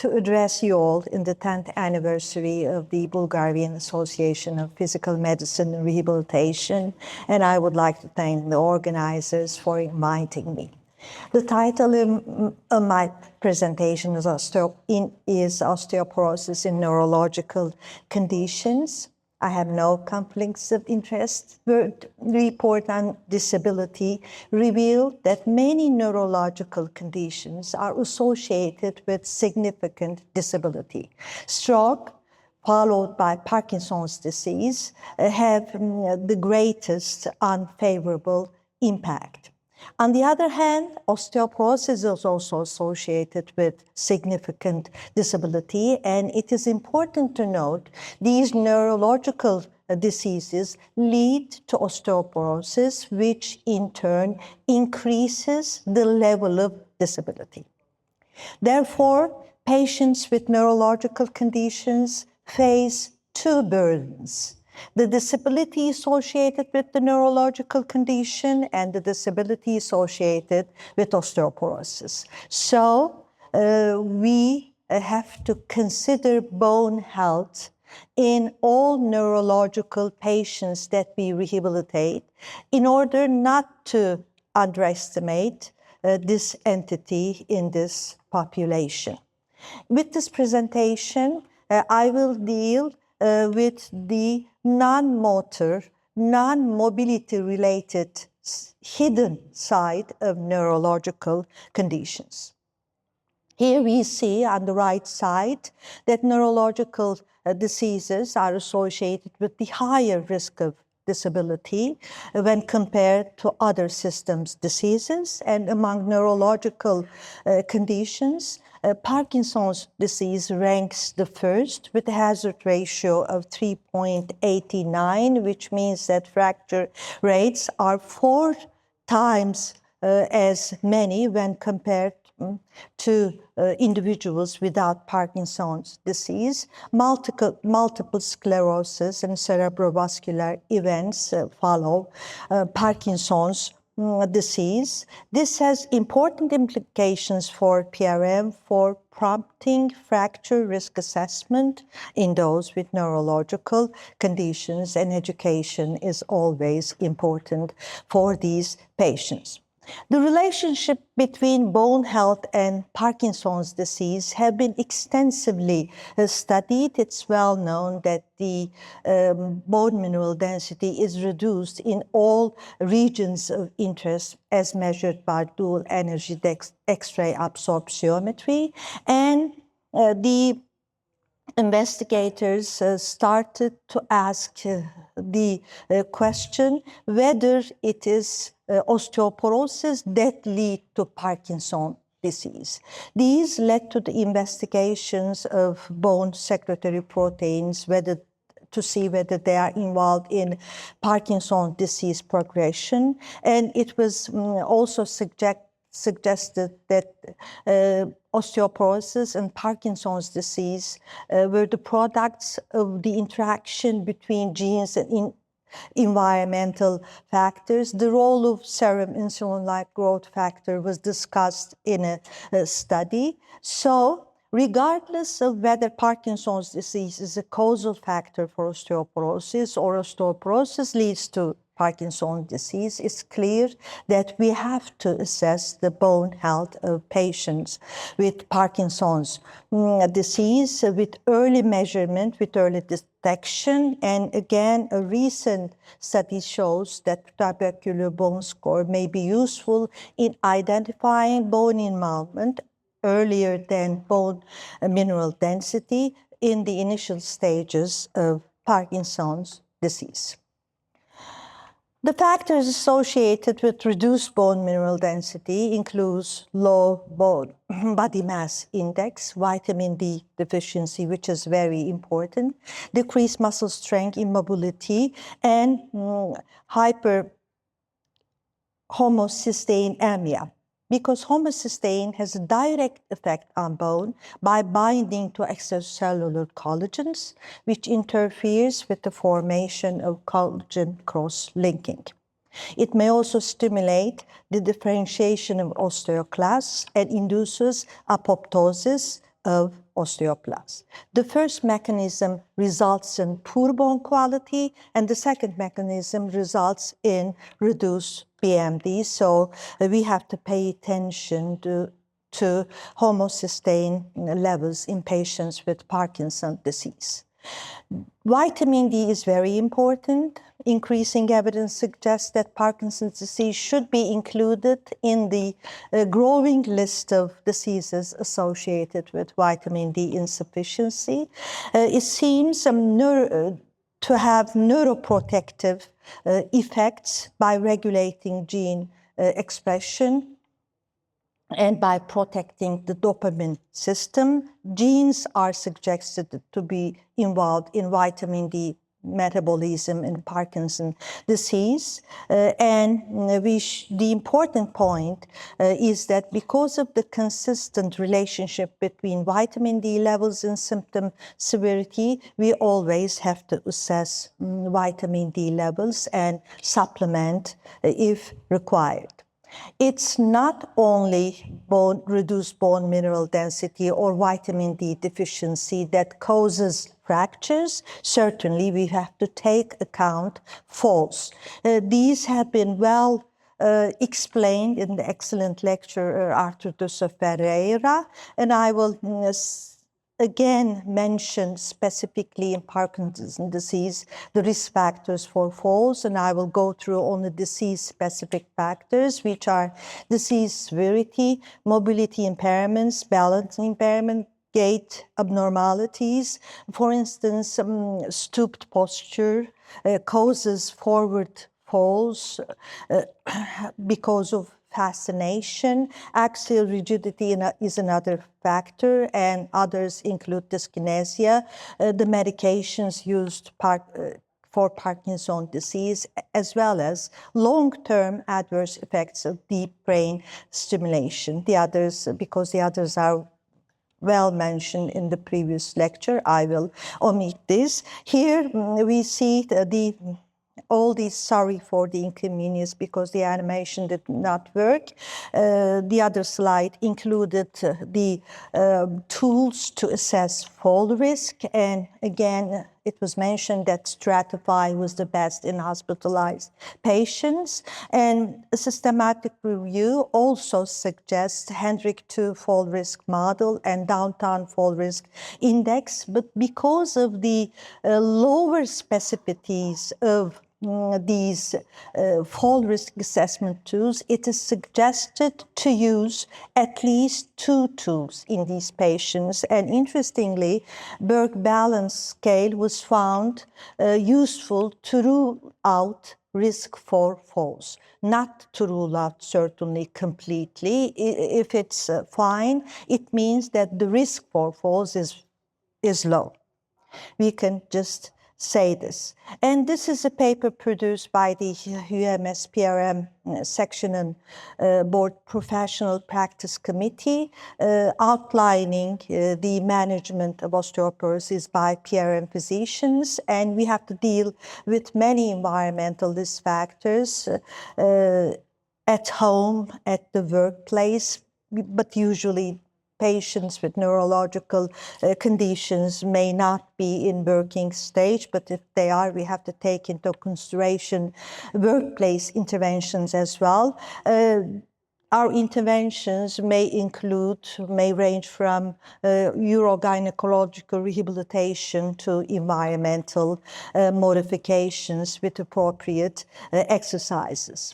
to address you all in the 10th anniversary of the Bulgarian Association of Physical Medicine and Rehabilitation, and I would like to thank the organizers for inviting me. The title of my presentation is Osteoporosis in Neurological Conditions. I have no conflicts of interest. The report on disability revealed that many neurological conditions are associated with significant disability. Stroke, followed by Parkinson's disease, have the greatest unfavorable impact. On the other hand, osteoporosis is also associated with significant disability, and it is important to note these neurological diseases lead to osteoporosis, which in turn increases the level of disability. Therefore, patients with neurological conditions face two burdens: the disability associated with the neurological condition and the disability associated with osteoporosis. So we have to consider bone health in all neurological patients that we rehabilitate in order not to underestimate this entity in this population. With this presentation, I will deal with the non-motor, non-mobility-related hidden side of neurological conditions. Here we see on the right side that neurological diseases are associated with the higher risk of disability when compared to other systems diseases. And among neurological conditions, Parkinson's disease ranks the first with a hazard ratio of 3.89, which means that fracture rates are 4 times as many when compared to individuals without Parkinson's disease. Multiple sclerosis and cerebrovascular events follow Parkinson's disease. This has important implications for PRM for prompting fracture risk assessment in those with neurological conditions, and education is always important for these patients. The relationship between bone health and Parkinson's disease have been extensively studied. It's well known that the bone mineral density is reduced in all regions of interest as measured by dual energy X-ray absorptiometry, and the investigators started to ask the question whether it is osteoporosis that lead to Parkinson's disease. These led to the investigations of bone secretory proteins, to see whether they are involved in Parkinson's disease progression. And it was also suggested that osteoporosis and Parkinson's disease were the products of the interaction between genes and environmental factors. The role of serum insulin-like growth factor was discussed in a study. So, regardless of whether Parkinson's disease is a causal factor for osteoporosis or osteoporosis leads to Parkinson's disease, it's clear that we have to assess the bone health of patients with Parkinson's disease with early measurement, with early detection. And again, a recent study shows that trabecular bone score may be useful in identifying bone involvement earlier than bone mineral density in the initial stages of Parkinson's disease. The factors associated with reduced bone mineral density includes low body mass index, vitamin D deficiency, which is very important, decreased muscle strength, immobility, and hyperhomocysteinemia. Because homocysteine has a direct effect on bone by binding to extracellular collagens, which interferes with the formation of collagen cross-linking. It may also stimulate the differentiation of osteoclasts and induces apoptosis, of osteoporosis. The first mechanism results in poor bone quality, and the second mechanism results in reduced BMD. So we have to pay attention to homocysteine levels in patients with Parkinson's disease. Vitamin D is very important. Increasing evidence suggests that Parkinson's disease should be included in the growing list of diseases associated with vitamin D insufficiency. It seems to have neuroprotective effects by regulating gene expression and by protecting the dopamine system. Genes are suggested to be involved in vitamin D metabolism in Parkinson's disease. The important point is that because of the consistent relationship between vitamin D levels and symptom severity, we always have to assess vitamin D levels and supplement if required. It's not only reduced bone mineral density or vitamin D deficiency that causes fractures. Certainly, we have to take account falls. These have been well explained in the excellent lecture Arthur de Ferreira, and I will again mention specifically in Parkinson's disease the risk factors for falls, and I will go through only disease-specific factors, which are disease severity, mobility impairments, balance impairment, gait abnormalities. For instance, stooped posture causes forward falls because of fascination. Axial rigidity is another factor, and others include dyskinesia, the medications used for Parkinson's disease, as well as long-term adverse effects of deep brain stimulation. The others, because the others are well mentioned in the previous lecture, I will omit this. Here we see all these, sorry for the inconvenience because the animation did not work. The other slide included the tools to assess fall risk. And again, it was mentioned that Stratify was the best in hospitalized patients. And a systematic review also suggests Hendrick 2 fall risk model and downtown fall risk index. But because of the lower specificities of these fall risk assessment tools, it is suggested to use at least 2 tools in these patients. And interestingly, Berg Balance Scale was found useful to rule out risk for falls, not to rule out certainly completely. If it's fine, it means that the risk for falls is low. We can just say this. And this is a paper produced by the UMS PRM Section and Board Professional Practice Committee outlining the management of osteoporosis by PRM physicians. And we have to deal with many environmental risk factors at home, at the workplace, but usually patients with neurological conditions may not be in working stage, but if they are, we have to take into consideration workplace interventions as well. Our interventions may range from urogynecological rehabilitation to environmental modifications with appropriate exercises.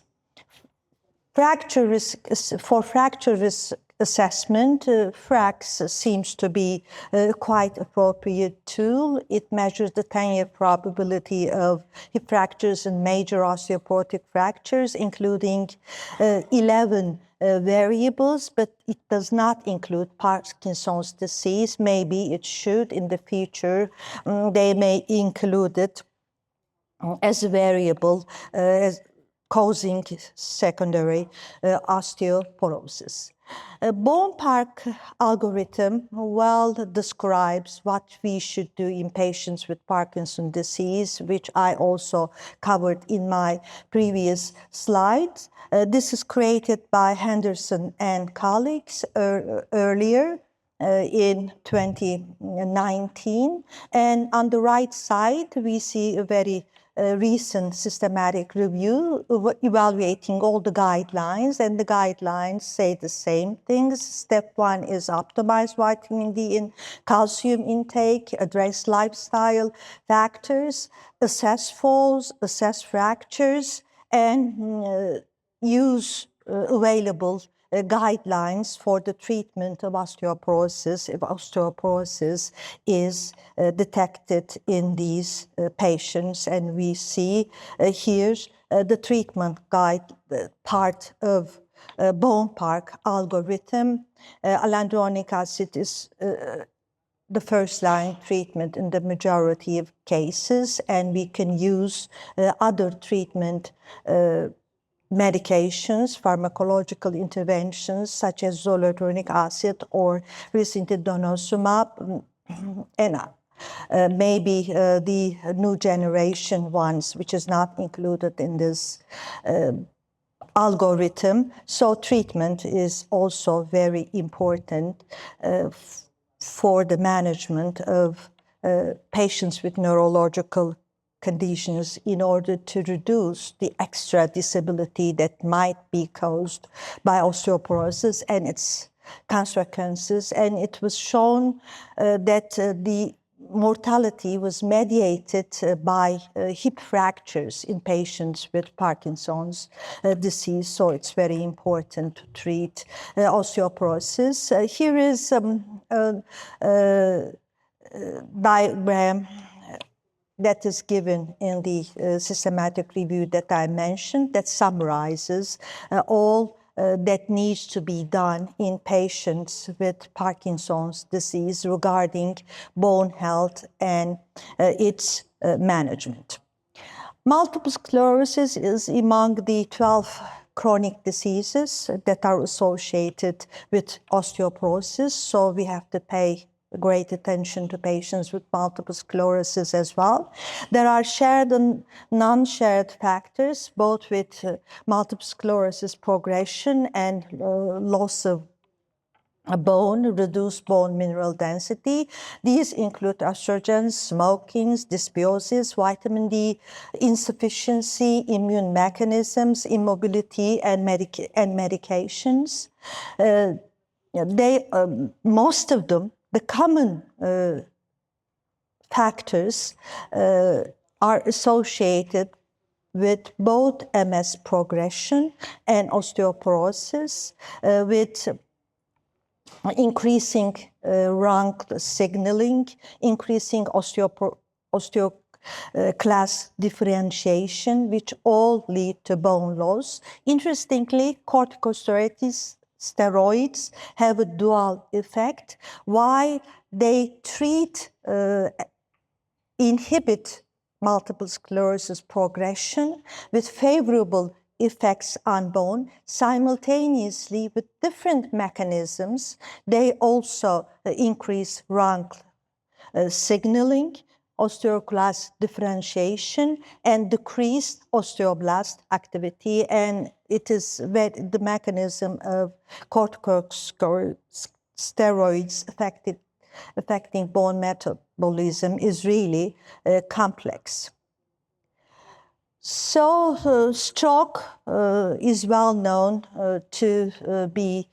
Fracture risk assessment, FRAX seems to be quite appropriate tool. It measures the 10-year probability of hip fractures and major osteoporotic fractures, including 11 variables, but it does not include Parkinson's disease. Maybe it should in the future. They may include it as a variable causing secondary osteoporosis. A bone park algorithm well describes what we should do in patients with Parkinson's disease, which I also covered in my previous slides. This is created by Henderson and colleagues earlier. in 2019. And on the right side, we see a very recent systematic review evaluating all the guidelines, and the guidelines say the same things. Step 1 is optimize vitamin D in calcium intake, address lifestyle factors, assess falls, assess fractures, and use available guidelines for the treatment of osteoporosis if osteoporosis is detected in these patients. And we see here the treatment guide part of bone park algorithm. Alendronic acid is the first-line treatment in the majority of cases, and we can use other treatment medications, pharmacological interventions such as zoledronic acid or recently denosumab, and maybe the new generation ones, which is not included in this algorithm. So treatment is also very important for the management of patients with neurological conditions in order to reduce the extra disability that might be caused by osteoporosis and its consequences. And it was shown that the mortality was mediated by hip fractures in patients with Parkinson's disease. So it's very important to treat osteoporosis. Here is a diagram that is given in the systematic review that I mentioned that summarizes all that needs to be done in patients with Parkinson's disease regarding bone health and its management. Multiple sclerosis is among the 12 chronic diseases that are associated with osteoporosis, so we have to pay great attention to patients with multiple sclerosis as well. There are shared and non-shared factors, both with multiple sclerosis progression and loss of bone, reduced bone mineral density. These include estrogens, smoking, dysbiosis, vitamin D insufficiency, immune mechanisms, immobility, and medications. Most of them, the common factors are associated with both MS progression and osteoporosis, with increasing rank signaling, increasing osteoclast differentiation, which all lead to bone loss. Interestingly, corticosteroids have a dual effect. While they inhibit multiple sclerosis progression with favorable effects on bone, simultaneously with different mechanisms, they also increase rank signaling, osteoclast differentiation, and decreased osteoblast activity. And it is the mechanism of corticosteroids affecting bone metabolism is really complex. So stroke is well known to be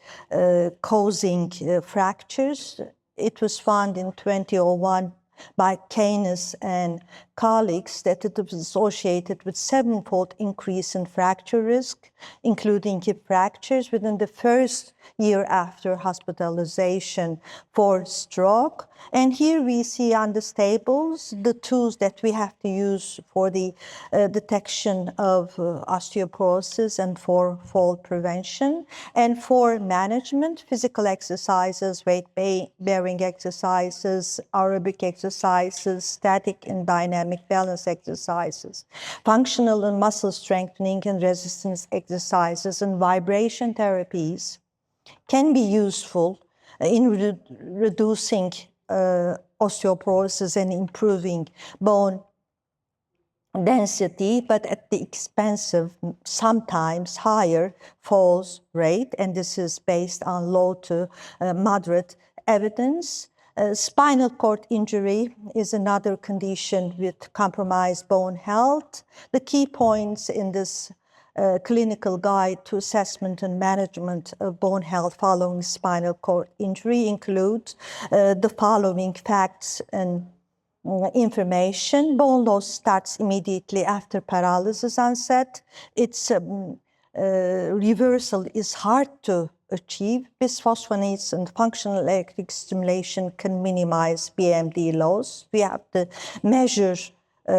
causing fractures. It was found in 2001 by Keynes and colleagues that it was associated with 7-fold increase in fracture risk, including hip fractures within the first year after hospitalization for stroke. And here we see on the tables the tools that we have to use for the detection of osteoporosis and for fall prevention. And for management, physical exercises, weight-bearing exercises, aerobic exercises, static and dynamic balance exercises, functional and muscle strengthening and resistance exercises, and vibration therapies can be useful in reducing osteoporosis and improving bone density, but at the expense of sometimes higher falls rate, and this is based on low to moderate evidence. Spinal cord injury is another condition with compromised bone health. The key points in this clinical guide to assessment and management of bone health following spinal cord injury include the following facts and information. Bone loss starts immediately after paralysis onset. Its reversal is hard to achieve. Bisphosphonates and functional electric stimulation can minimize BMD loss. We have to measure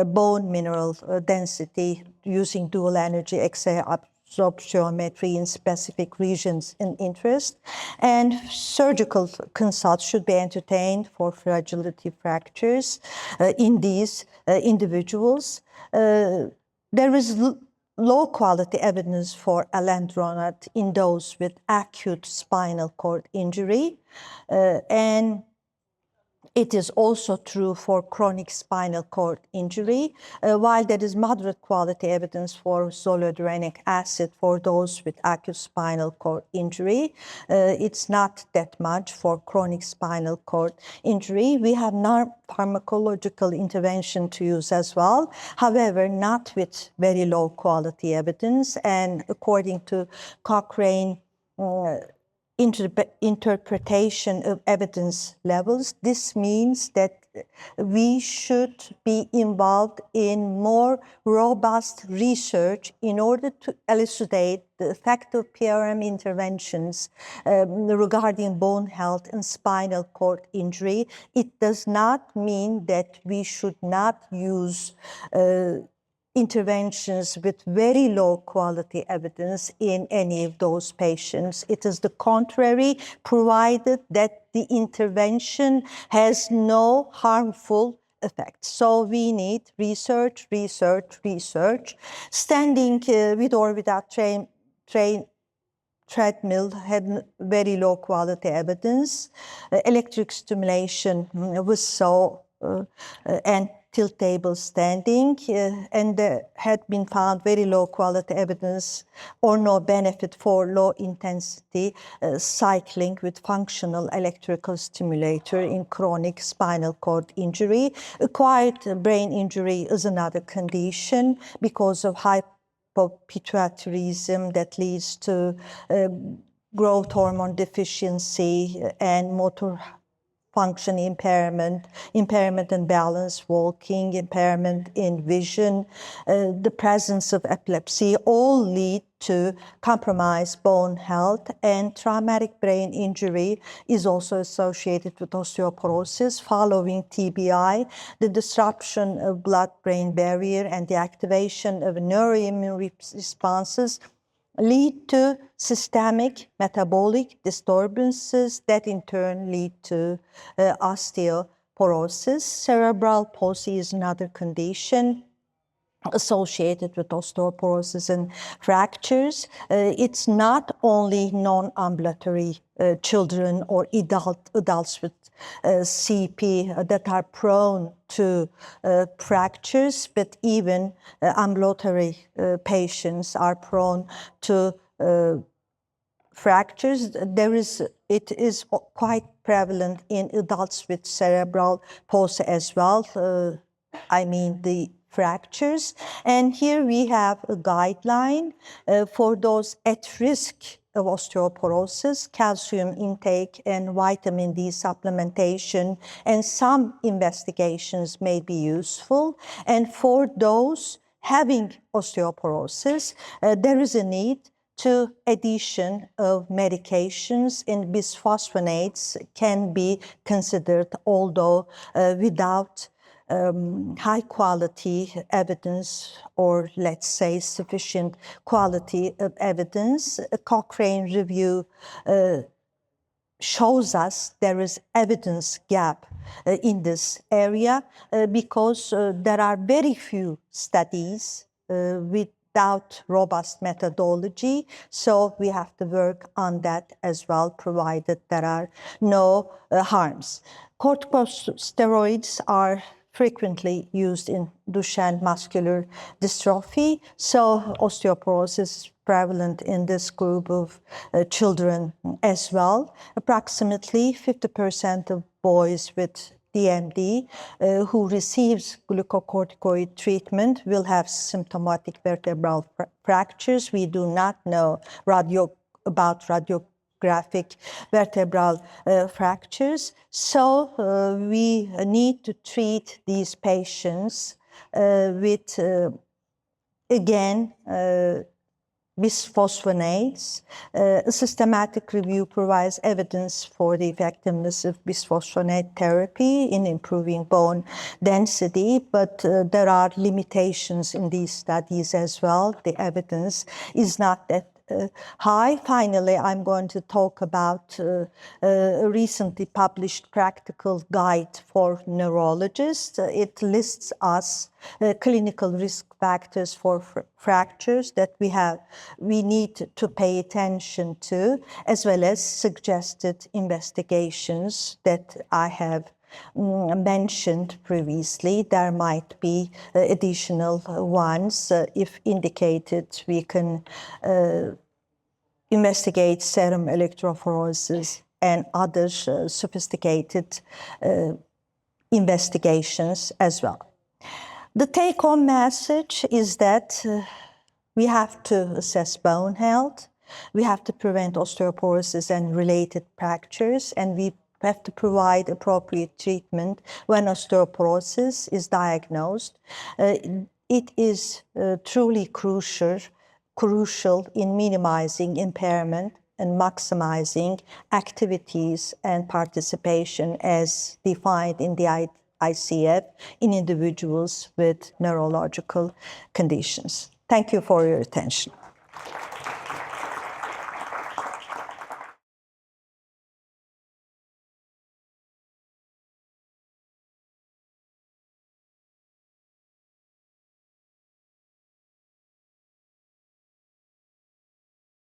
bone mineral density using dual energy X-ray absorptiometry in specific regions in interest. And surgical consults should be entertained for fragility fractures in these individuals. There is low quality evidence for alendronate in those with acute spinal cord injury, and it is also true for chronic spinal cord injury, while there is moderate quality evidence for zoledronic acid for those with acute spinal cord injury. It's not that much for chronic spinal cord injury. We have non-pharmacological intervention to use as well, however, not with very low quality evidence. And according to Cochrane interpretation of evidence levels, this means that we should be involved in more robust research in order to elucidate the effect of PRM interventions regarding bone health and spinal cord injury. It does not mean that we should not use interventions with very low quality evidence in any of those patients. It is the contrary, provided that the intervention has no harmful effects. So we need research, research, research. Standing with or without treadmill had very low quality evidence. Electric stimulation was so, and tilt table standing, and there had been found very low quality evidence or no benefit for low intensity cycling with functional electrical stimulator in chronic spinal cord injury. Acquired brain injury is another condition because of hypopituitarism that leads to growth hormone deficiency and motor function impairment, impairment in balance, walking, impairment in vision, the presence of epilepsy, all lead to compromised bone health. And traumatic brain injury is also associated with osteoporosis. Following TBI, the disruption of blood-brain barrier and the activation of neuroimmune responses lead to systemic metabolic disturbances that in turn lead to osteoporosis. Cerebral palsy is another condition associated with osteoporosis and fractures. It's not only non-ambulatory children or adults with CP that are prone to fractures, but even ambulatory patients are prone to fractures. It is quite prevalent in adults with cerebral palsy as well. I mean the fractures. And here we have a guideline for those at risk of osteoporosis, calcium intake and vitamin D supplementation, and some investigations may be useful. And for those having osteoporosis, there is a need to addition of medications, and bisphosphonates can be considered, although without high quality evidence, or let's say sufficient quality of evidence. A Cochrane review shows us there is evidence gap in this area because there are very few studies without robust methodology. So we have to work on that as well, provided there are no harms. Corticosteroids are frequently used in Duchenne muscular dystrophy. So osteoporosis prevalent in this group of children as well. Approximately 50% of boys with DMD who receives glucocorticoid treatment will have symptomatic vertebral fractures. We do not know about radiographic vertebral fractures. So we need to treat these patients with, again, bisphosphonates. A systematic review provides evidence for the effectiveness of bisphosphonate therapy in improving bone density, but there are limitations in these studies as well. The evidence is not that high. Finally, I'm going to talk about a recently published practical guide for neurologists. It lists us clinical risk factors for fractures that we need to pay attention to, as well as suggested investigations that I have mentioned previously. There might be additional ones. If indicated, we can investigate serum electrophoresis and other sophisticated investigations as well. The take-home message is that we have to assess bone health, we have to prevent osteoporosis and related fractures, and we have to provide appropriate treatment when osteoporosis is diagnosed. It is truly crucial in minimizing impairment and maximizing activities and participation as defined in the ICF in individuals with neurological conditions. Thank you for your attention.